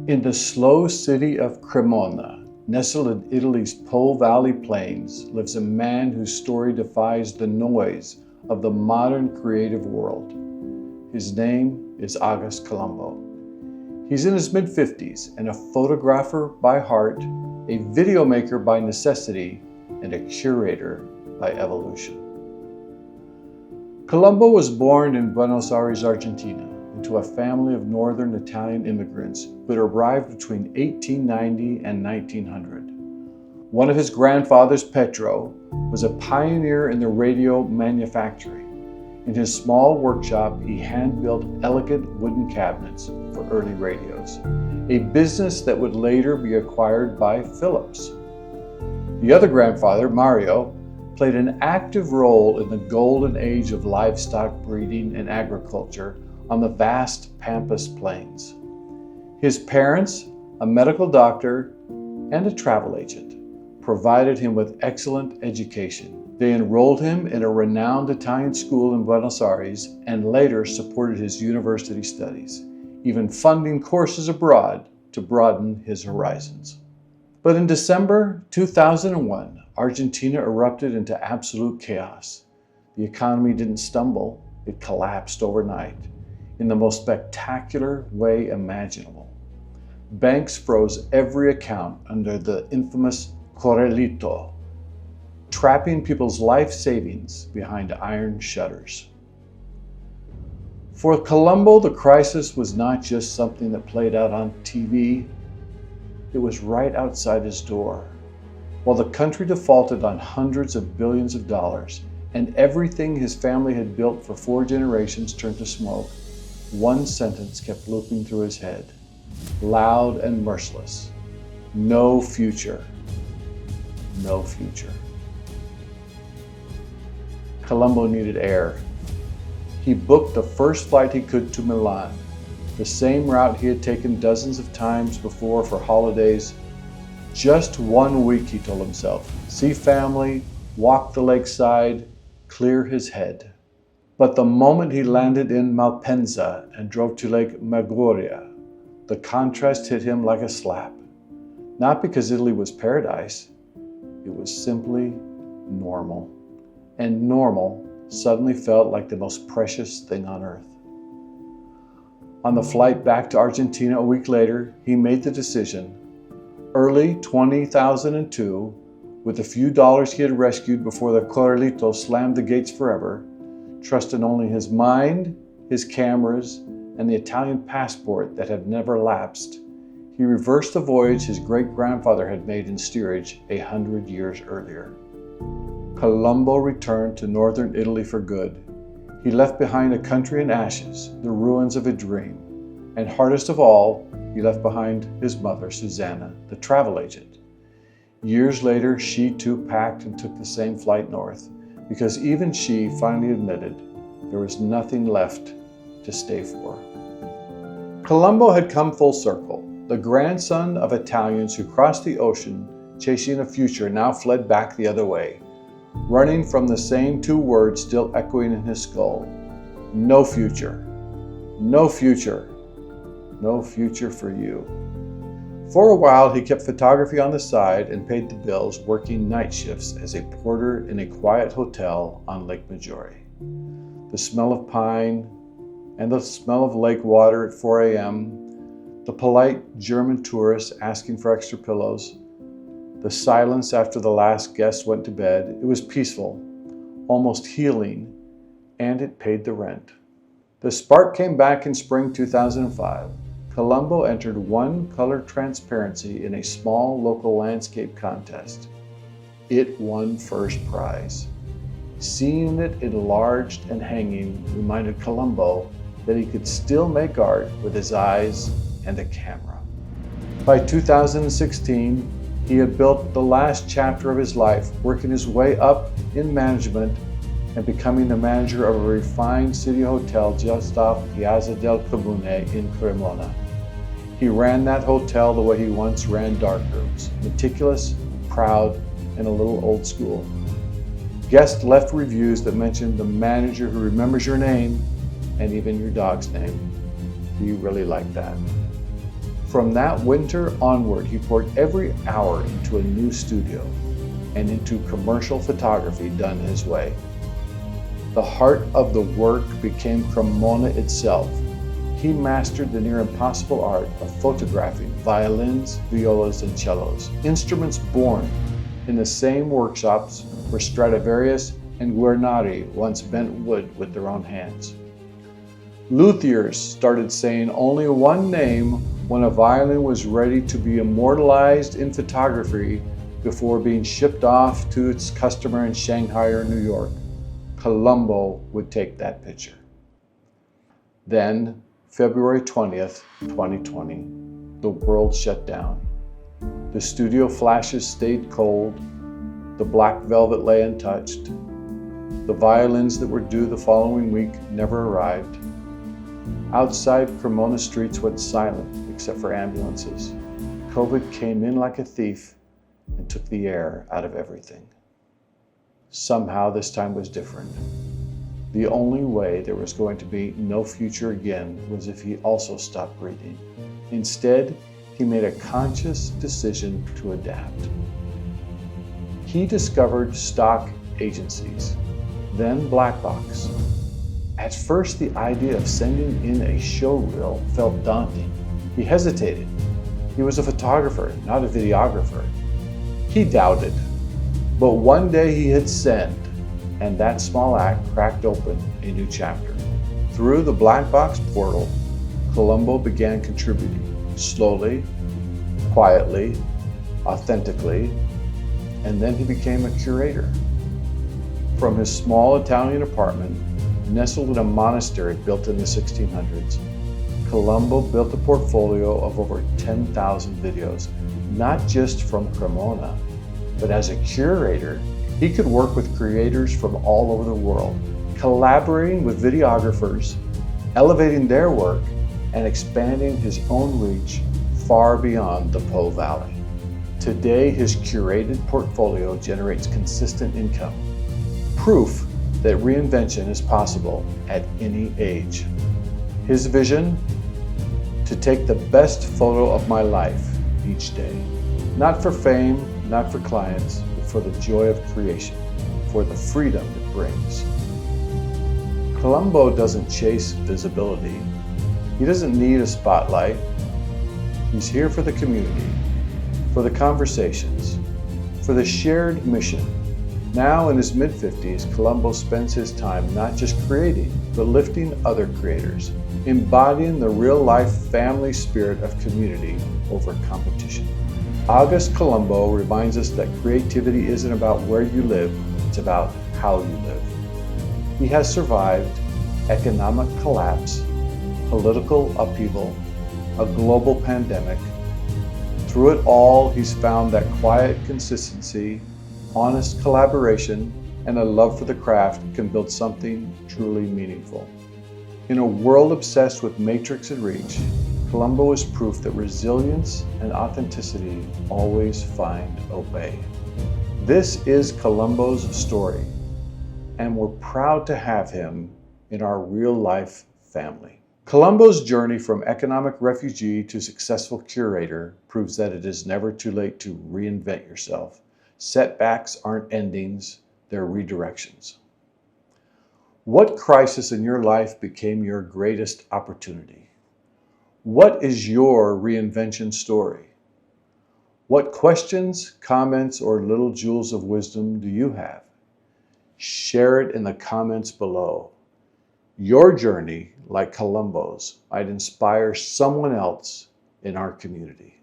In the slow city of Cremona, nestled in Italy's Po Valley Plains, lives a man whose story defies the noise of the modern creative world. His name is August Columbo. He's in his mid-50s and a photographer by heart, a video maker by necessity, and a curator by evolution. Columbo was born in Buenos Aires, Argentina, into a family of northern Italian immigrants who had arrived between 1890 and 1900. One of his grandfathers, Petro, was a pioneer in the radio manufacturing. In his small workshop, he hand-built elegant wooden cabinets for early radios, a business that would later be acquired by Philips. The other grandfather, Mario, played an active role in the golden age of livestock breeding and agriculture on the vast Pampas plains. His parents, a medical doctor and a travel agent, provided him with excellent education. They enrolled him in a renowned Italian school in Buenos Aires and later supported his university studies, even funding courses abroad to broaden his horizons. But in December 2001, Argentina erupted into absolute chaos. The economy didn't stumble, it collapsed overnight in the most spectacular way imaginable. Banks froze every account under the infamous curator, trapping people's life savings behind iron shutters. For Columbo, the crisis was not just something that played out on TV, it was right outside his door. While the country defaulted on hundreds of billions of dollars and everything his family had built for 4 generations turned to smoke, one sentence kept looping through his head, loud and merciless: no future, no future. Columbo needed air. He booked the first flight he could to Milan, the same route he had taken dozens of times before for holidays. Just 1 week, he told himself. See family, walk the lakeside, clear his head. But the moment he landed in Malpensa and drove to Lake Maggiore, the contrast hit him like a slap. Not because Italy was paradise, it was simply normal. And normal suddenly felt like the most precious thing on earth. On the flight back to Argentina a week later, he made the decision. Early 2002, with the few dollars he had rescued before the Corralito slammed the gates forever, trusting only his mind, his cameras, and the Italian passport that had never lapsed, he reversed the voyage his great-grandfather had made in steerage 100 years earlier. Columbo returned to northern Italy for good. He left behind a country in ashes, the ruins of a dream. And hardest of all, he left behind his mother, Susanna, the travel agent. Years later, she too packed and took the same flight north, because even she finally admitted there was nothing left to stay for. Columbo had come full circle. The grandson of Italians who crossed the ocean chasing a future now fled back the other way, running from the same 2 words still echoing in his skull: no future, no future, no future for you. For a while, he kept photography on the side and paid the bills, working night shifts as a porter in a quiet hotel on Lake Maggiore. The smell of pine and the smell of lake water at 4 a.m., the polite German tourists asking for extra pillows, the silence after the last guest went to bed. It was peaceful, almost healing, and it paid the rent. The spark came back in spring 2005. Columbo entered one-color transparency in a small local landscape contest. It won first prize. Seeing it enlarged and hanging reminded Columbo that he could still make art with his eyes and a camera. By 2016, he had built the last chapter of his life, working his way up in management and becoming the manager of a refined city hotel just off Piazza del Comune in Cremona. He ran that hotel the way he once ran darkrooms, meticulous, proud, and a little old school. Guests left reviews that mentioned the manager who remembers your name and even your dog's name. Do you really like that? From that winter onward, he poured every hour into a new studio and into commercial photography done his way. The heart of the work became Cremona itself. He mastered the near impossible art of photographing violins, violas, and cellos, instruments born in the same workshops where Stradivarius and Guarneri once bent wood with their own hands. Luthiers started saying only one name when a violin was ready to be immortalized in photography before being shipped off to its customer in Shanghai or New York. Columbo would take that picture. Then, February 20th, 2020, the world shut down. The studio flashes stayed cold. The black velvet lay untouched. The violins that were due the following week never arrived. Outside, Cremona streets went silent except for ambulances. COVID came in like a thief and took the air out of everything. Somehow this time was different. The only way there was going to be no future again was if he also stopped breathing. Instead, he made a conscious decision to adapt. He discovered stock agencies, then Black Box. At first, the idea of sending in a show reel felt daunting. He hesitated. He was a photographer, not a videographer. He doubted. But one day he hit send, and that small act cracked open a new chapter. Through the Black Box portal, Columbo began contributing, slowly, quietly, authentically, and then he became a curator. From his small Italian apartment, nestled in a monastery built in the 1600s, Columbo built a portfolio of over 10,000 videos, not just from Cremona, but as a curator, he could work with creators from all over the world, collaborating with videographers, elevating their work, and expanding his own reach far beyond the Po Valley. Today, his curated portfolio generates consistent income, proof that reinvention is possible at any age. His vision? To take the best photo of my life each day. Not for fame, not for clients, but for the joy of creation, for the freedom it brings. Columbo doesn't chase visibility. He doesn't need a spotlight. He's here for the community, for the conversations, for the shared mission. Now in his mid-50s, Columbo spends his time not just creating, but lifting other creators, embodying the real-life family spirit of community over competition. August Columbo reminds us that creativity isn't about where you live, it's about how you live. He has survived economic collapse, political upheaval, a global pandemic. Through it all, he's found that quiet consistency, honest collaboration, and a love for the craft can build something truly meaningful. In a world obsessed with matrix and reach, Columbo is proof that resilience and authenticity always find a way. This is Columbo's story, and we're proud to have him in our real-life family. Columbo's journey from economic refugee to successful curator proves that it is never too late to reinvent yourself. Setbacks aren't endings, they're redirections. What crisis in your life became your greatest opportunity? What is your reinvention story? What questions, comments, or little jewels of wisdom do you have? Share it in the comments below. Your journey, like Columbo's, might inspire someone else in our community.